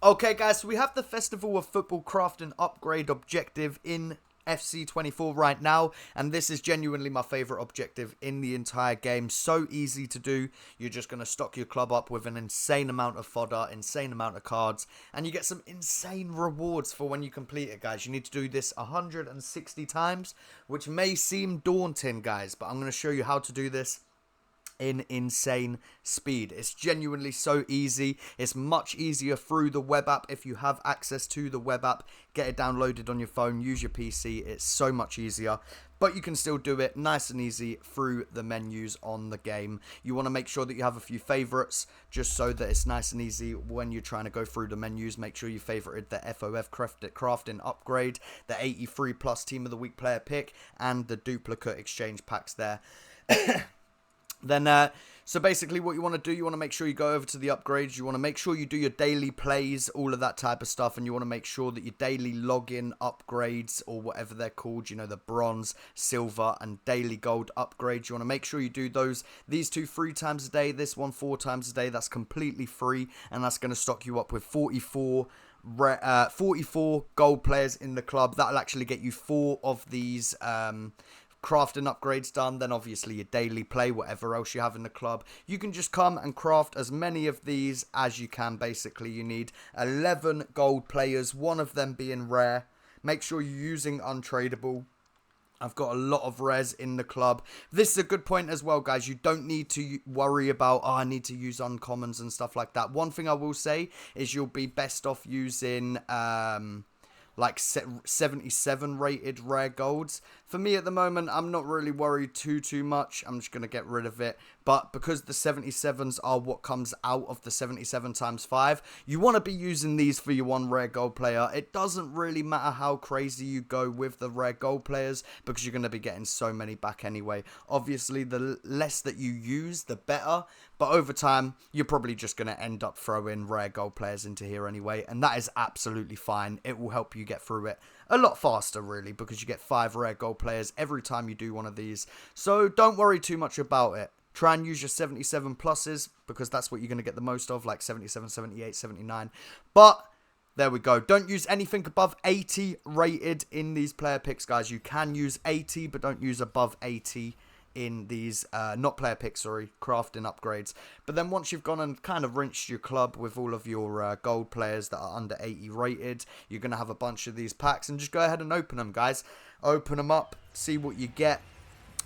Okay, guys, so we have the Festival of Football Craft and Upgrade objective in FC24 right now, and this is genuinely my favourite objective in the entire game. So easy to do. You're just going to stock your club up with an insane amount of fodder, insane amount of cards, and you get some insane rewards for when you complete it, guys. You need to do this 160 times, which may seem daunting, guys, but I'm going to show you how to do this in insane speed. It's genuinely so easy. It's much easier through the web app. If you have access to the web app, get it downloaded on your phone, use your PC. It's so much easier, but you can still do it nice and easy through the menus on the game. You want to make sure that you have a few favorites just so that it's nice and easy when you're trying to go through the menus. Make sure you favorited the FOF crafting upgrade, the 83 plus team of the week player pick, and the duplicate exchange packs there. Then, so basically what you want to do, you want to make sure you go over to the upgrades. You want to make sure you do your daily plays, all of that type of stuff. And you want to make sure that your daily login upgrades, or whatever they're called, you know, the bronze, silver, and daily gold upgrades. You want to make sure you do these two 3 times a day, this one 4 times a day. That's completely free, and that's going to stock you up with 44 gold players in the club. That'll actually get you 4 of these crafting upgrades done. Then obviously your daily play, whatever else you have in the club, you can just come and craft as many of these as you can. Basically you need 11 gold players, one of them being rare. Make sure you're using untradeable. I've got a lot of rares in the club. This is a good point as well, guys. You don't need to worry about, I need to use uncommons and stuff like that. One thing I will say is you'll be best off using like 77 rated rare golds. For me at the moment, I'm not really worried too much. I'm just going to get rid of it. But because the 77s are what comes out of the 77 times 5, you want to be using these for your one rare gold player. It doesn't really matter how crazy you go with the rare gold players, because you're going to be getting so many back anyway. Obviously, the less that you use, the better. But over time, you're probably just going to end up throwing rare gold players into here anyway. And that is absolutely fine. It will help you get through it a lot faster, really, because you get 5 rare gold players every time you do one of these. So don't worry too much about it. Try and use your 77 pluses, because that's what you're going to get the most of, like 77, 78, 79. But there we go. Don't use anything above 80 rated in these player picks, guys. You can use 80, but don't use above 80 in these, not player picks, sorry, crafting upgrades. But then once you've gone and kind of rinsed your club with all of your gold players that are under 80 rated, you're going to have a bunch of these packs, and just go ahead and open them, guys. Open them up, see what you get.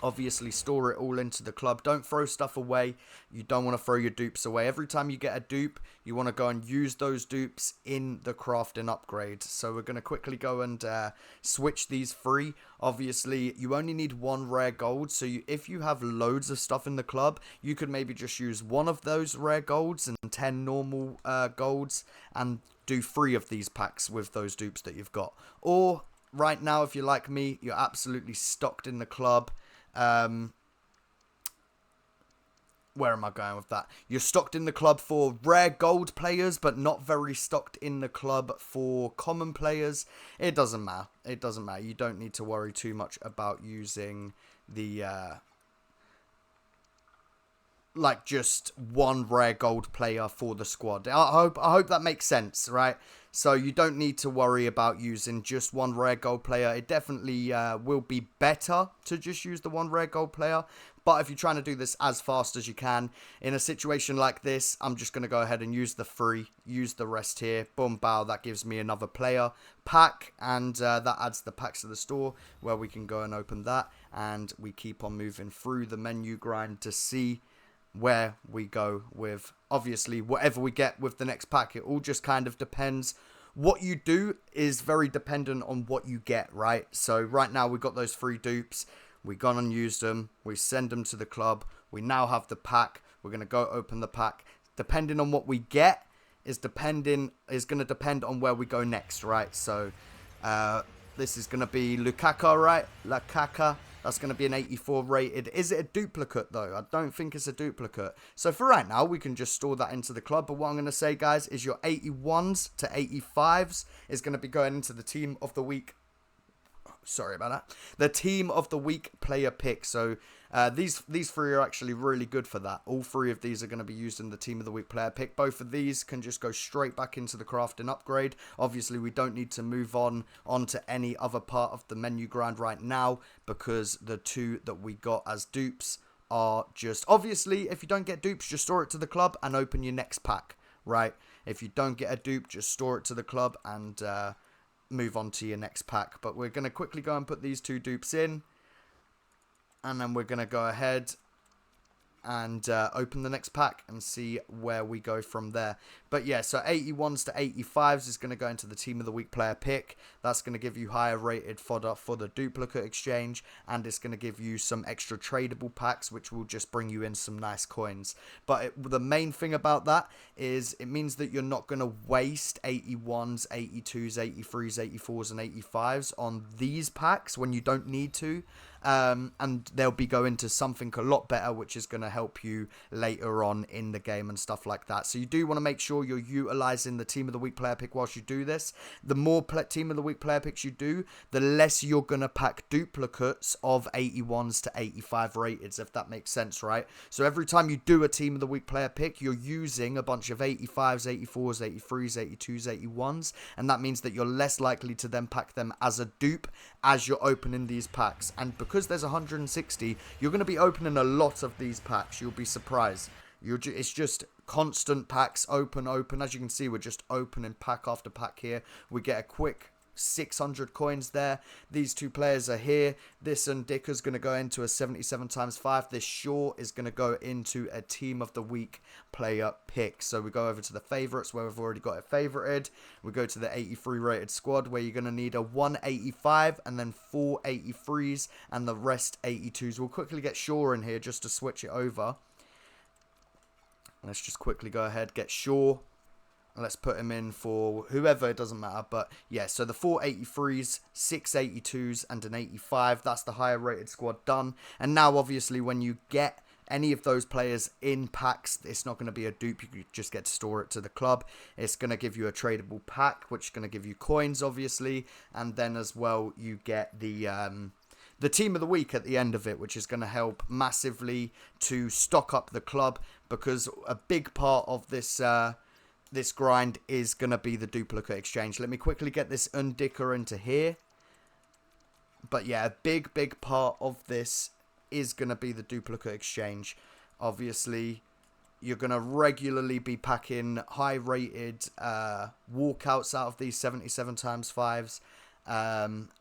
Obviously, store it all into the club. Don't throw stuff away. You don't want to throw your dupes away. Every time you get a dupe, you want to go and use those dupes in the crafting upgrade. So we're going to quickly go and switch these free. Obviously, you only need 1 rare gold. So if you have loads of stuff in the club, you could maybe just use 1 of those rare golds and 10 normal golds, and do 3 of these packs with those dupes that you've got. Or right now, if you're like me, you're absolutely stocked in the club. Where am I going with that? You're stocked in the club for rare gold players, but not very stocked in the club for common players. It doesn't matter. It doesn't matter. You don't need to worry too much about using the like just 1 rare gold player for the squad. I hope that makes sense, right? So you don't need to worry about using just 1 rare gold player. It definitely will be better to just use the 1 rare gold player. But if you're trying to do this as fast as you can, in a situation like this, I'm just going to go ahead and use the 3, use the rest here. Boom, bow, that gives me another player pack, and that adds the packs to the store, where we can go and open that. And we keep on moving through the menu grind to see where we go with, obviously, whatever we get with the next pack. It all just kind of depends. What you do is very dependent on what you get, right? So right now we've got those 3 dupes. We've gone and used them. We send them to the club. We now have the pack. We're going to go open the pack. Depending on what we get is going to depend on where we go next, right? So this is going to be Lukaku, right? Lukaku. That's going to be an 84 rated. Is it a duplicate, though? I don't think it's a duplicate. So for right now, we can just store that into the club. But what I'm going to say, guys, is your 81s to 85s is going to be going into the team of the week. Sorry about that. The team of the week player pick. So These three are actually really good for that. All three of these are going to be used in the Team of the Week player pick. Both of these can just go straight back into the crafting upgrade. Obviously, we don't need to move on to any other part of the menu grind right now, because the two that we got as dupes are just... Obviously, if you don't get dupes, just store it to the club and open your next pack, right? If you don't get a dupe, just store it to the club and move on to your next pack. But we're going to quickly go and put these two dupes in. And then we're going to go ahead and open the next pack and see where we go from there. But yeah, so 81s to 85s is going to go into the Team of the Week player pick. That's going to give you higher rated fodder for the duplicate exchange, and it's going to give you some extra tradable packs, which will just bring you in some nice coins. But the main thing about that is it means that you're not going to waste 81s, 82s, 83s, 84s and 85s on these packs when you don't need to. And they'll be going to something a lot better, which is going to help you later on in the game and stuff like that. So you do want to make sure you're utilizing the Team of the Week player pick whilst you do this. The more Team of the Week player picks you do, the less you're going to pack duplicates of 81s to 85 rateds, if that makes sense, right? So every time you do a Team of the Week player pick, you're using a bunch of 85s, 84s, 83s, 82s, 81s, and that means that you're less likely to then pack them as a dupe as you're opening these packs. And because there's 160, you're going to be opening a lot of these packs. You'll be surprised. It's just constant packs, open. As you can see, we're just opening pack after pack here. We get a quick 600 coins there. These two players are here. This Ndika's going to go into a 77 times 5. This Shaw is going to go into a Team of the Week player pick. So we go over to the favorites where we've already got it favorited. We go to the 83 rated squad where you're going to need a 185 and then 4 83s and the rest 82s. We'll quickly get Shaw in here just to switch it over. Let's just quickly go ahead, get Shaw. Let's put him in for whoever, it doesn't matter. But yeah, so the 4 83s, 6 82s, and an 85. That's the higher rated squad done. And now, obviously, when you get any of those players in packs, it's not going to be a dupe. You just get to store it to the club. It's going to give you a tradable pack, which is going to give you coins, obviously. And then as well, you get the Team of the Week at the end of it, which is going to help massively to stock up the club, because a big part of this this grind is going to be the duplicate exchange. Let me quickly get this Ndika into here. But yeah, a big part of this is going to be the duplicate exchange. Obviously, you're going to regularly be packing high-rated walkouts out of these 77 times 5s.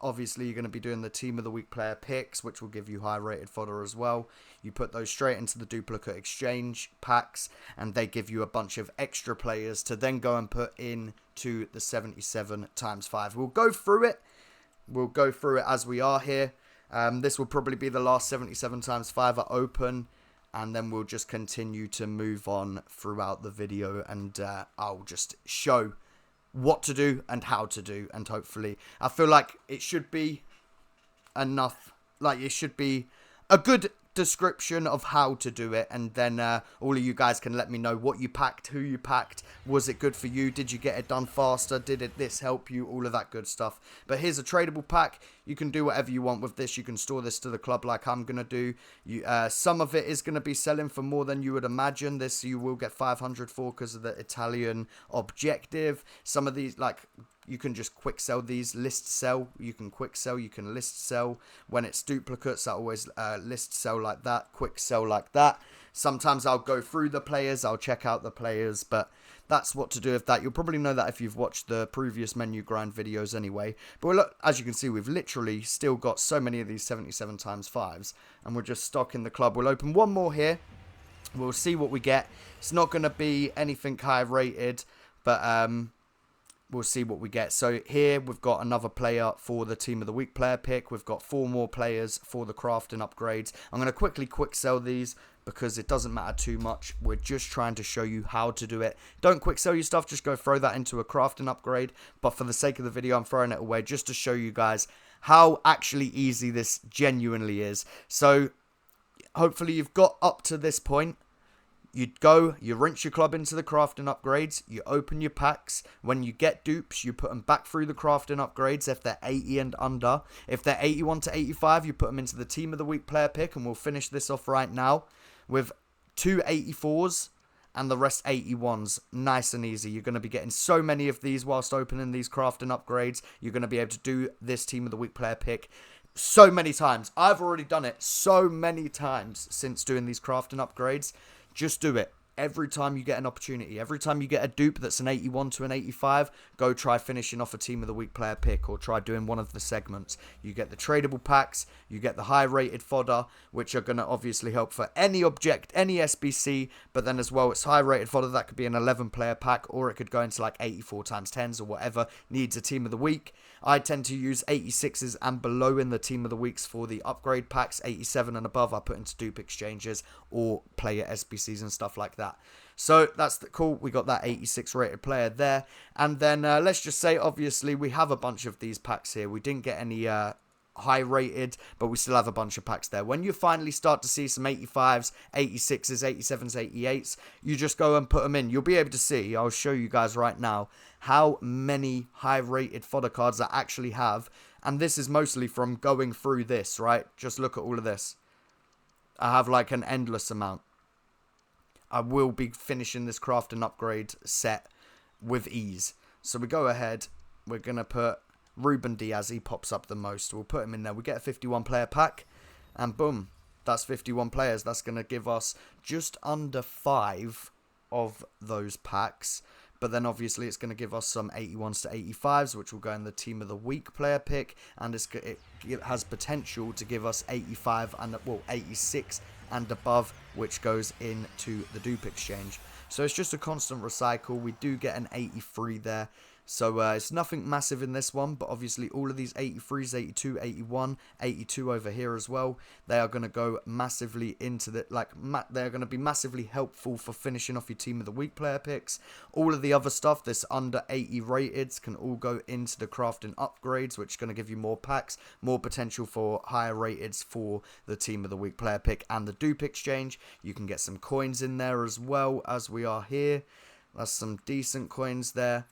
Obviously, you're going to be doing the Team of the Week player picks, which will give you high-rated fodder as well. You put those straight into the duplicate exchange packs, and they give you a bunch of extra players to then go and put into the 77 times 5. We'll go through it. We'll go through it as we are here. This will probably be the last 77 times 5 are open, and then we'll just continue to move on throughout the video, and I'll just show what to do and how to do, and hopefully I feel like it should be enough, like it should be a good description of how to do it, and then all of you guys can let me know what you packed, who you packed, was it good for you, did you get it done faster, did this help you, all of that good stuff. But here's a tradable pack. You can do whatever you want with this. You can store this to the club like I'm gonna do. Some of it is gonna be selling for more than you would imagine. This you will get 500 for because of the Italian objective. Some of these, like, you can just quick sell these, list sell. You can quick sell, you can list sell. When it's duplicates, I always list sell like that, quick sell like that. Sometimes I'll go through the players, I'll check out the players, but that's what to do with that. You'll probably know that if you've watched the previous menu grind videos anyway. But look, as you can see, we've literally still got so many of these 77 times 5s, and we're just stocking the club. We'll open one more here. We'll see what we get. It's not going to be anything high rated, but we'll see what we get. So here we've got another player for the Team of the Week player pick. We've got 4 more players for the crafting upgrades. I'm going to quickly quick sell these because it doesn't matter too much. We're just trying to show you how to do it. Don't quick sell your stuff. Just go throw that into a crafting upgrade. But for the sake of the video, I'm throwing it away just to show you guys how actually easy this genuinely is. So hopefully you've got up to this point. You'd go, you rinse your club into the crafting upgrades, you open your packs. When you get dupes, you put them back through the crafting upgrades if they're 80 and under. If they're 81 to 85, you put them into the Team of the Week player pick, and we'll finish this off right now with 2 84s and the rest 81s. Nice and easy. You're going to be getting so many of these whilst opening these crafting upgrades. You're going to be able to do this Team of the Week player pick so many times. I've already done it so many times since doing these crafting upgrades. Just do it. Every time you get an opportunity, every time you get a dupe that's an 81 to an 85, go try finishing off a Team of the Week player pick, or try doing one of the segments. You get the tradable packs, you get the high rated fodder, which are going to obviously help for any object, any SBC, but then as well, it's high rated fodder. That could be an 11 player pack, or it could go into like 84 times 10s or whatever needs a Team of the Week. I tend to use 86s and below in the Team of the Weeks for the upgrade packs. 87 and above I put into dupe exchanges or player SBCs and stuff like that. So that's cool. We got that 86 rated player there. And then let's just say, obviously, we have a bunch of these packs here. We didn't get any high rated, but we still have a bunch of packs there. When you finally start to see some 85s, 86s, 87s, 88s, you just go and put them in. You'll be able to see, I'll show you guys right now, how many high rated fodder cards I actually have. And this is mostly from going through this, right? Just look at all of this. I have like an endless amount. I will be finishing this craft and upgrade set with ease. So we go ahead. We're going to put Ruben Diaz. He pops up the most. We'll put him in there. We get a 51 player pack. And boom. That's 51 players. That's going to give us just under 5 of those packs. But then obviously it's going to give us some 81s to 85s, which will go in the Team of the Week player pick. And it has potential to give us 85 and, well, 86 and above, which goes into the dupe exchange. So it's just a constant recycle. We do get an 83 there. So it's nothing massive in this one, but obviously all of these 83s, 82, 81, 82 over here as well, they are going to go massively into the, they're going to be massively helpful for finishing off your Team of the Week player picks. All of the other stuff, this under 80 rated, can all go into the crafting upgrades, which is going to give you more packs, more potential for higher rateds for the Team of the Week player pick and the dupe exchange. You can get some coins in there as well, as we are here. That's some decent coins there.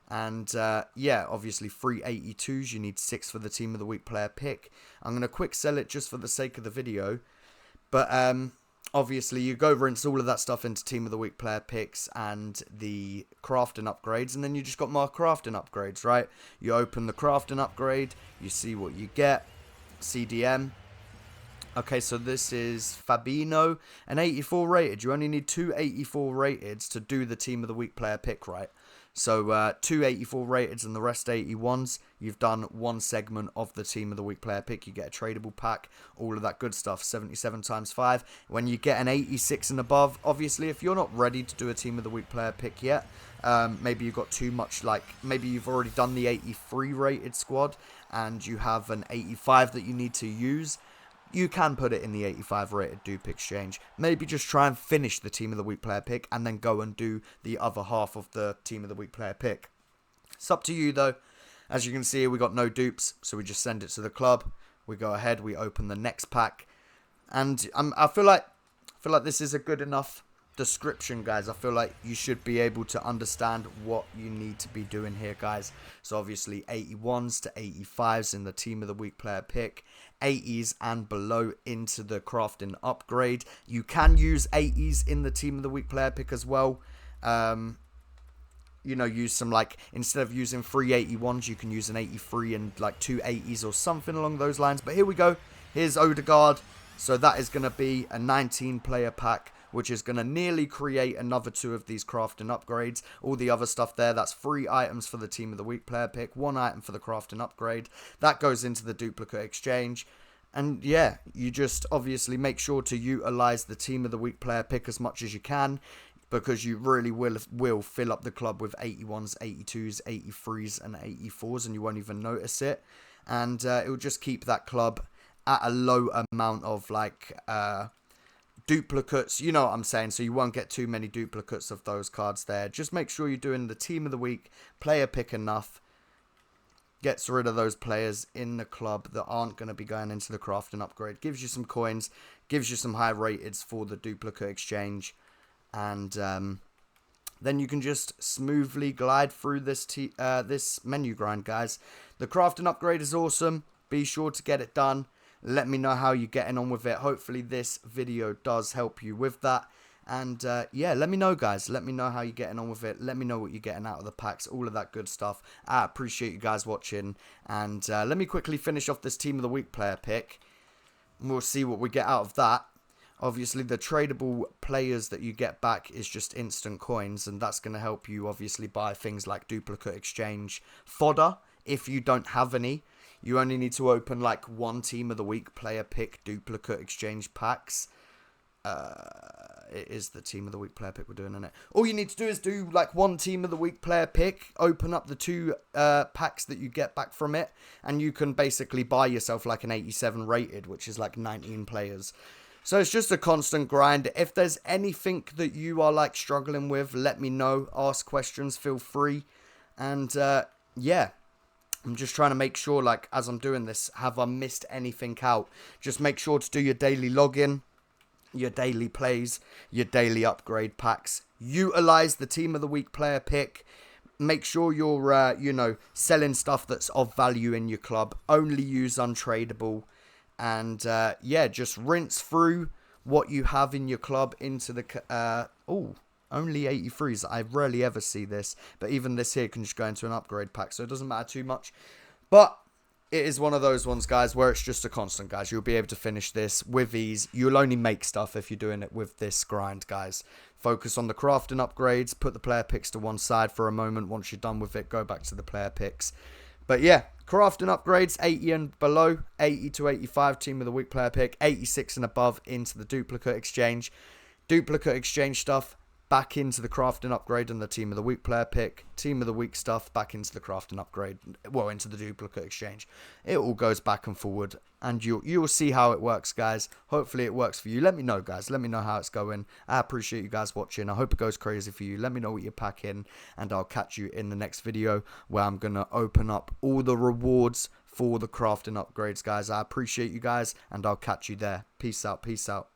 And yeah, obviously 382s, you need 6 for the Team of the Week player pick. I'm going to quick sell it just for the sake of the video. But obviously you go rinse all of that stuff into Team of the Week player picks and the crafting upgrades. And then you just got more crafting upgrades, right? You open the crafting upgrade, you see what you get. CDM. Okay, so this is Fabinho, an 84 rated. You only need 2 84 rateds to do the Team of the Week player pick, right? So 2 84 rateds and the rest 81s. You've done one segment of the Team of the Week player pick. You get a tradable pack, all of that good stuff. 77 times 5. When you get an 86 and above, obviously, if you're not ready to do a Team of the Week player pick yet, maybe you've got too much, maybe you've already done the 83 rated squad and you have an 85 that you need to use. You can put it in the 85 rated dupe exchange. Maybe just try and finish the Team of the Week player pick and then go and do the other half of the Team of the Week player pick. It's up to you though. As you can see, we got no dupes, so we just send it to the club. We go ahead, we open the next pack, and I feel like this is a good enough description, guys. I feel like you should be able to understand what you need to be doing here, guys. So obviously 81s to 85s in the Team of the Week player pick, 80s and below into the crafting upgrade. You can use 80s in the Team of the Week player pick as well. You know, use some, instead of using 3 81s, you can use an 83 and 2 80s or something along those lines. But here we go. Here's Odegaard. So that is going to be a 19 player pack, which is going to nearly create another 2 of these crafting upgrades. All the other stuff there, that's 3 items for the Team of the Week player pick, 1 item for the crafting upgrade. That goes into the duplicate exchange. And yeah, you just obviously make sure to utilize the Team of the Week player pick as much as you can, because you really will fill up the club with 81s, 82s, 83s and 84s, and you won't even notice it. And it will just keep that club at a low amount of duplicates, you know what I'm saying, so you won't get too many duplicates of those cards there. Just make sure you're doing the Team of the Week player pick enough, gets rid of those players in the club that aren't going to be going into the crafting upgrade, gives you some coins, gives you some high rateds for the duplicate exchange, and then you can just smoothly glide through this this menu grind, guys. The craft and upgrade is awesome. Be sure to get it done. Let me know how you're getting on with it. Hopefully this video does help you with that. And yeah, let me know, guys. Let me know how you're getting on with it. Let me know what you're getting out of the packs. All of that good stuff. I appreciate you guys watching. And let me quickly finish off this Team of the Week player pick. We'll see what we get out of that. Obviously, the tradable players that you get back is just instant coins. And that's going to help you, obviously, buy things like duplicate exchange fodder. If you don't have any, you only need to open like one Team of the Week player pick duplicate exchange packs. It is the Team of the Week player pick we're doing, isn't it? All you need to do is do like one Team of the Week player pick, open up the 2 packs that you get back from it, and you can basically buy yourself like an 87 rated, which is like 19 players. So it's just a constant grind. If there's anything that you are like struggling with, let me know. Ask questions, feel free. And yeah, I'm just trying to make sure, like, as I'm doing this, have I missed anything out? Just make sure to do your daily login, your daily plays, your daily upgrade packs. Utilize the Team of the Week player pick. Make sure you're, you know, selling stuff that's of value in your club. Only use untradeable. And, yeah, just rinse through what you have in your club into the... only 83s. I rarely ever see this. But even this here can just go into an upgrade pack. So it doesn't matter too much. But it is one of those ones, guys, where it's just a constant, guys. You'll be able to finish this with ease. You'll only make stuff if you're doing it with this grind, guys. Focus on the crafting upgrades. Put the player picks to one side for a moment. Once you're done with it, go back to the player picks. But yeah, crafting upgrades, 80 and below. 80 to 85, Team of the Week player pick. 86 and above into the duplicate exchange. Duplicate exchange stuff back into the crafting upgrade and the Team of the Week player pick. Team of the Week stuff back into the crafting upgrade. Well, into the duplicate exchange. It all goes back and forward. And you'll see how it works, guys. Hopefully it works for you. Let me know, guys. Let me know how it's going. I appreciate you guys watching. I hope it goes crazy for you. Let me know what you're packing. And I'll catch you in the next video where I'm going to open up all the rewards for the crafting upgrades, guys. I appreciate you guys. And I'll catch you there. Peace out. Peace out.